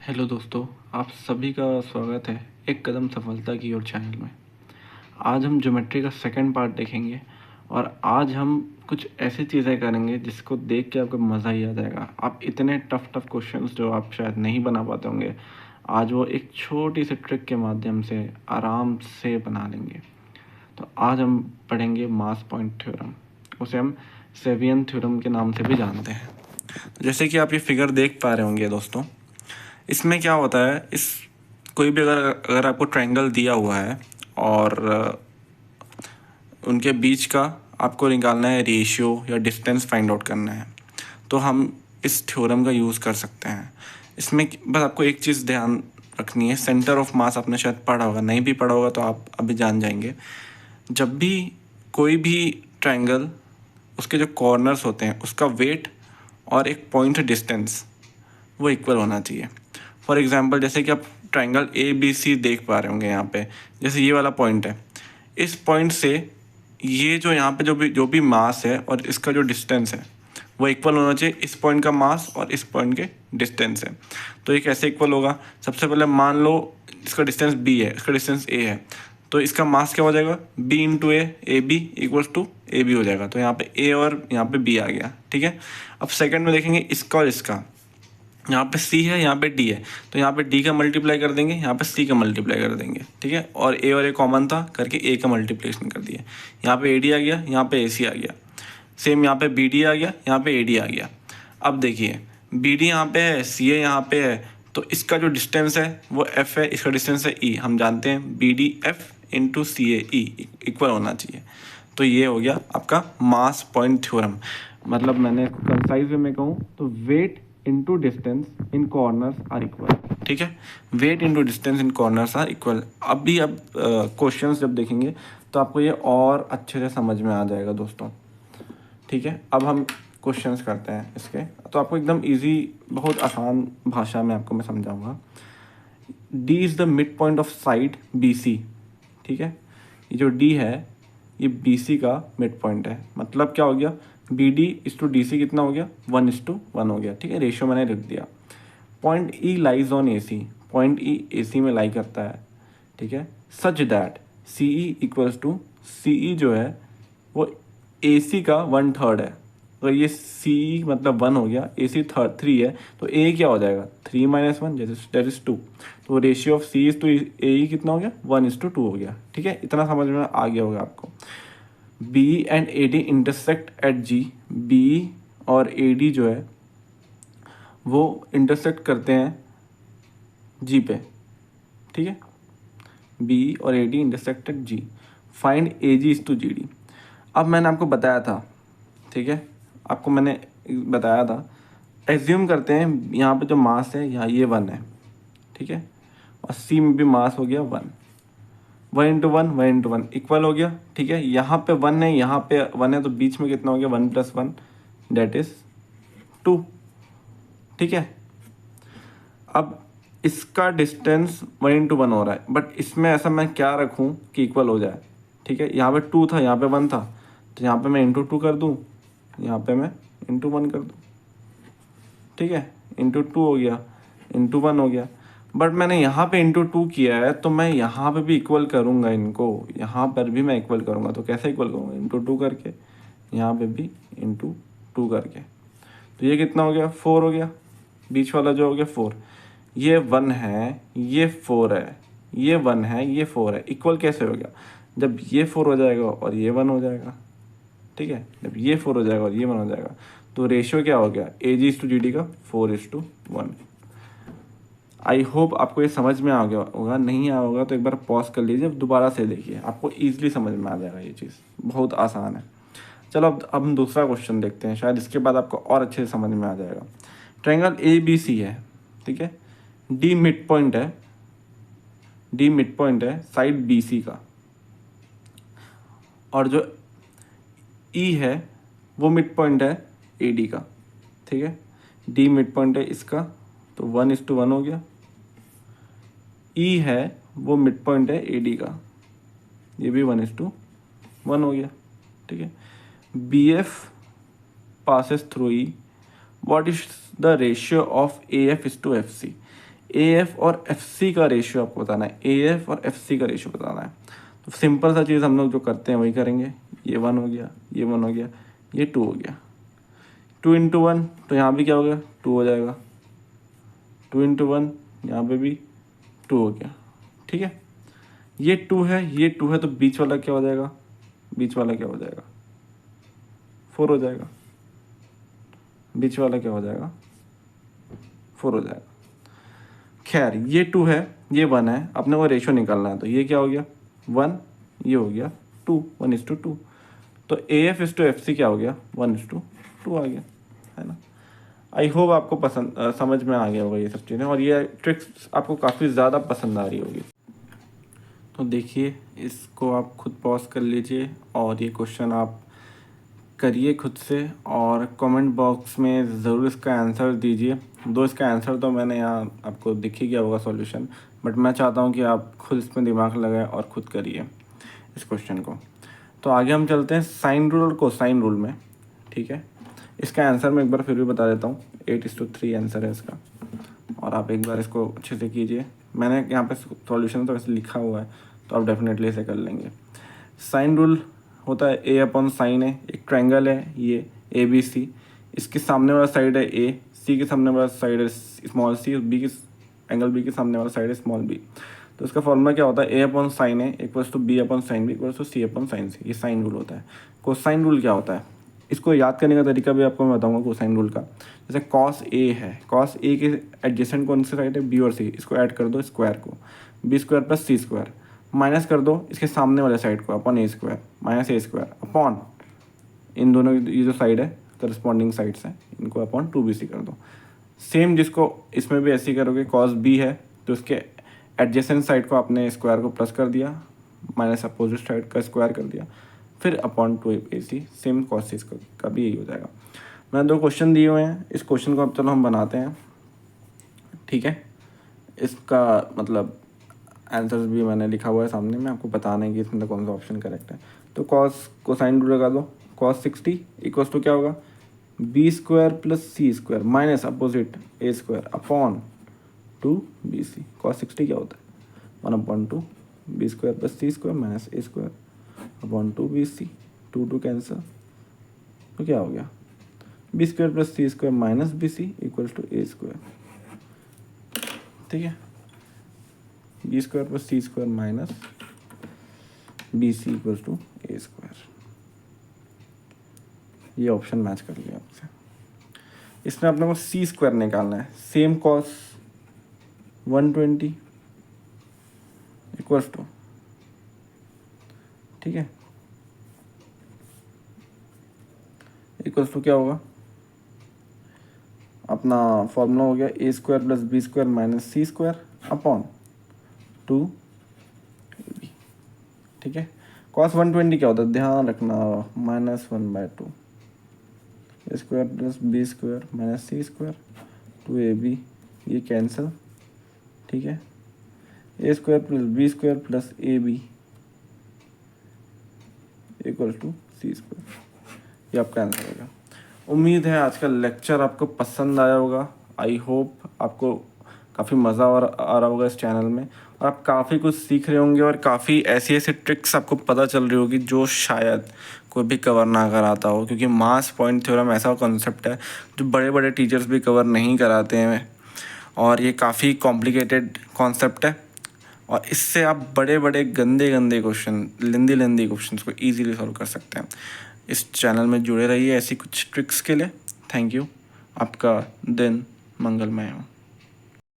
Hello दोस्तों, आप सभी का स्वागत है एक कदम सफलता की ओर चैनल में। आज हम ज्योमेट्री का सेकंड पार्ट देखेंगे और आज हम कुछ ऐसी चीज़ें करेंगे जिसको देख के आपको मज़ा ही आ जाएगा। आप इतने टफ क्वेश्चंस जो आप शायद नहीं बना पाते होंगे, आज वो एक छोटी सी ट्रिक के माध्यम से आराम से बना लेंगे। तो आज हम पढ़ेंगे मास पॉइंट थ्योरम, उसे हम सेवियन थ्योरम के नाम से भी जानते हैं। जैसे कि आप ये फिगर देख पा रहे होंगे दोस्तों, इसमें क्या होता है, इस कोई भी अगर आपको ट्रायंगल दिया हुआ है और उनके बीच का आपको निकालना है रेशियो या डिस्टेंस फाइंड आउट करना है, तो हम इस थ्योरम का यूज़ कर सकते हैं। इसमें बस आपको एक चीज़ ध्यान रखनी है, सेंटर ऑफ मास आपने शायद पढ़ा होगा, नहीं भी पढ़ा होगा तो आप अभी जान जाएंगे। जब भी कोई भी ट्रायंगल, उसके जो कॉर्नर्स होते हैं उसका वेट और एक पॉइंट डिस्टेंस वो इक्वल होना चाहिए। फॉर एग्जांपल जैसे कि आप ट्रायंगल ए बी सी देख पा रहे होंगे, यहाँ पे जैसे ये वाला पॉइंट है, इस पॉइंट से ये जो यहाँ पे जो भी मास है और इसका जो डिस्टेंस है वो इक्वल होना चाहिए। इस पॉइंट का मास और इस पॉइंट के डिस्टेंस है, तो ये कैसे इक्वल होगा? सबसे पहले मान लो इसका डिस्टेंस बी है, इसका डिस्टेंस ए है, तो इसका मास क्या हो जाएगा? B into A B equals to A B हो जाएगा। तो यहाँ पे ए और यहाँ पे बी आ गया, ठीक है। अब सेकंड में देखेंगे इसका और इसका, यहाँ पे सी है, यहाँ पे डी है, तो यहाँ पे डी का मल्टीप्लाई कर देंगे, यहाँ पे सी का मल्टीप्लाई कर देंगे, ठीक है। और ए कॉमन था करके ए का मल्टीप्लिकेशन कर दिया, यहाँ पे ए डी आ गया, यहाँ पे ए सी आ गया। सेम यहाँ पे बी डी आ गया, यहाँ पे ए डी आ गया। अब देखिए बी डी यहाँ पे है, सी ए यहाँ पे है, तो इसका जो डिस्टेंस है वो एफ है, इसका डिस्टेंस है ई। हम जानते हैं बी डी एफ इंटू सी ए ई इक्वल होना चाहिए। तो ये हो गया आपका मास पॉइंट थ्योरम। मतलब मैंने कंसाइज वे में कहूँ तो weight into distance in corners are equal, ठीक है। Weight into distance in corners are equal. अब क्वेश्चंस जब देखेंगे तो आपको ये और अच्छे से समझ में आ जाएगा दोस्तों, ठीक है। अब हम क्वेश्चंस करते हैं इसके, तो आपको एकदम इजी, बहुत आसान भाषा में आपको मैं समझाऊंगा। D is the mid point of side B C, ठीक है। ये जो डी है ये बी सी का मिड पॉइंट है। मतलब क्या हो गया? B D is to D C कितना हो गया? 1:1 हो गया, ठीक है। रेशियो मैंने लिख दिया। Point E lies on A C, point E A C में लाई करता है, ठीक है। Such that C E equals to, C E जो है वो ए सी का 1/3 है, तो ये सी मतलब 1 हो गया, ए सी 3 है, तो ए क्या हो जाएगा? 3 - 1 दैट इज 2। तो ratio of C is to A कितना हो गया? 1:2 हो गया, ठीक है। इतना समझ में आ गया होगा आपको। B and A D intersect at G, B और ए डी जो है वो इंटरसेक्ट करते हैं जी पे, ठीक है। बी और A D intersect at G, find A G is to G D. अब मैंने आपको बताया था, ठीक है, आपको मैंने बताया था, एज्यूम करते हैं यहाँ पे जो मास है यहाँ ये 1 है, ठीक है, और सी में भी मास हो गया 1, 1 × 1 इक्वल हो गया, ठीक है। यहाँ पे 1 है, यहाँ पे 1 है, तो बीच में कितना हो गया? 1 + 1 दैट इज 2, ठीक है। अब इसका डिस्टेंस 1 × 1 हो रहा है, बट इसमें ऐसा मैं क्या रखूँ कि इक्वल हो जाए, ठीक है। यहाँ पे 2 था, यहाँ पे 1 था, तो यहाँ पे मैं ×2 कर दूँ, यहाँ पे मैं ×1 कर दूँ, ठीक है। ×2 हो गया, ×1 हो गया। बट मैंने यहाँ पे ×2 किया है, तो मैं यहाँ पे भी इक्वल करूँगा इनको, यहाँ पर भी मैं इक्वल करूँगा। तो कैसे इक्वल करूँगा? ×2 करके, यहाँ पे भी ×2 करके। तो ये कितना हो गया? 4 हो गया, बीच वाला जो हो गया 4। ये 1 है, ये 4 है, ये 1 है, ये 4 है। इक्वल कैसे हो गया? जब ये 4 हो जाएगा और ये 1 हो जाएगा, ठीक है। जब ये 4 हो जाएगा और ये 1 हो जाएगा, तो रेशियो क्या हो गया? ए G is to G D का 4:1। आई होप आपको ये समझ में आ गया होगा। नहीं आया होगा तो एक बार पॉज कर लीजिए, दोबारा से देखिए, आपको ईजिली समझ में आ जाएगा। ये चीज़ बहुत आसान है। चलो अब हम दूसरा क्वेश्चन देखते हैं, शायद इसके बाद आपको और अच्छे से समझ में आ जाएगा। ट्रायंगल ए बी सी है, ठीक है। डी मिड पॉइंट है, डी मिड पॉइंट है साइड बी सी का, और जो ई है वो मिड पॉइंट है ए डी का, ठीक है। डी मिड पॉइंट है इसका, तो 1:1 हो गया। ई है वो मिड पॉइंट है ए डी का, ये भी 1:1 हो गया, ठीक है। B F passes through E, what is the ratio of AF is to FC? AF और FC का रेशियो आपको बताना है, AF और FC का रेशियो बताना है। तो सिंपल सा चीज़ हम लोग जो करते हैं वही करेंगे। ये 1 हो गया, ये 1 हो गया, ये 2 हो गया। 2 इंटू 1 तो यहाँ भी क्या हो गया, 2 हो जाएगा। 2 इंटू 1 यहाँ पे भी 2 हो गया। ठीक है, ये 2 है, ये 2 है, तो बीच वाला क्या हो जाएगा, बीच वाला क्या हो जाएगा, 4 हो जाएगा। बीच वाला क्या हो जाएगा, 4 हो जाएगा। खैर ये 2 है, ये 1 है, अपने को रेशियो निकालना है। तो ये क्या हो गया 1, ये हो गया 2, 1:2। तो AF/FC क्या हो गया 1:2 आ गया, है ना। आई होप आपको पसंद समझ में आ गया होगा ये सब चीज़ें, और ये ट्रिक्स आपको काफ़ी ज़्यादा पसंद आ रही होगी। तो देखिए, इसको आप खुद पॉज कर लीजिए और ये क्वेश्चन आप करिए खुद से, और कमेंट बॉक्स में ज़रूर इसका आंसर दीजिए। दो इसका आंसर तो मैंने यहाँ आपको दिख ही गया होगा सॉल्यूशन, बट मैं चाहता हूँ कि आप खुद इसमें दिमाग लगाएं और खुद करिए इस क्वेश्चन को। तो आगे हम चलते हैं साइन रूल और कोसाइन रूल में। ठीक है, इसका आंसर मैं एक बार फिर भी बता देता हूँ, 8:3 आंसर है इसका, और आप एक बार इसको अच्छे से कीजिए। मैंने यहाँ पे सॉल्यूशन तो वैसे लिखा हुआ है, तो आप डेफिनेटली इसे कर लेंगे। साइन रूल होता है A/sin है, एक ट्रायंगल है ये ABC, इसके सामने वाला साइड है A, C के सामने वाला साइड है स्मॉल c, B के एंगल B के सामने वाला साइड है स्मॉल b। तो इसका फॉर्मूला क्या होता है, A/sin A equals to B/sin B equals to C/sin C, ये साइन रूल होता है। कोसाइन रूल क्या होता है, इसको याद करने का तरीका भी आपको मैं बताऊंगा कोसाइन रूल का। जैसे cos A है, cos A के एडजेसेंट कौन से साइड है, B और C, इसको ऐड कर दो स्क्वायर को, B² + C², माइनस कर दो इसके सामने वाले साइड को upon A² minus A² upon इन दोनों ये जो साइड है करस्पॉन्डिंग साइड्स हैं इनको अपॉन 2BC कर दो। सेम जिसको इसमें भी ऐसे ही करोगे, cos B है तो उसके एडजेसेंट साइड को आपने स्क्वायर को प्लस कर दिया, माइनस अपोजिट साइड का स्क्वायर कर दिया, फिर upon 2AC, same cos C का भी यही हो जाएगा। मैंने 2 क्वेश्चन दिए हुए हैं, इस क्वेश्चन को अब चलो हम बनाते हैं। ठीक है, इसका मतलब आंसर्स भी मैंने लिखा हुआ है सामने में, आपको बताना है कि इसमें कौन सा ऑप्शन करेक्ट है। तो कोसाइन रूल लगा दो, cos 60 इक्वल्स टू क्या होगा, B² + C² minus opposite A² upon 2BC। cos 60 क्या होता है 1/2 B² + C² minus A² upon 2BC, 2 cancel, तो क्या हो गया B² + C² minus BC equals to A²। ठीक है, B² + C² minus BC equals to A²। ये ऑप्शन मैच कर लिया आपसे। इसमें अपने को C² निकालना है, सेम cos 120 इक्वल्स टू, ठीक है, इक्वल्स टू क्या होगा, अपना फॉर्मूला हो गया A² + B² minus C² upon 2AB। ठीक है, cos 120 क्या होता है, ध्यान रखना, -1/2 A² + B² minus C² 2AB, ये कैंसिल। ठीक है, A² + B² + AB equal to C², ये आपका आंसर होगा। उम्मीद है आज का लेक्चर आपको पसंद आया होगा। आई होप आपको काफ़ी मज़ा आ रहा होगा इस चैनल में, और आप काफ़ी कुछ सीख रहे होंगे, और काफ़ी ऐसी ऐसी ट्रिक्स आपको पता चल रही होगी जो शायद कोई भी कवर ना कराता हो, क्योंकि मास पॉइंट थ्योरम ऐसा कॉन्सेप्ट है जो बड़े बड़े टीचर्स भी कवर नहीं कराते हैं, और ये काफ़ी कॉम्प्लिकेटेड कॉन्सेप्ट है, और इससे आप बड़े बड़े गंदे गंदे क्वेश्चन, लेंदी क्वेश्चन को ईजिली सॉल्व कर सकते हैं। इस चैनल में जुड़े रहिए ऐसी कुछ ट्रिक्स के लिए। थैंक यू, आपका दिन मंगलमय हो।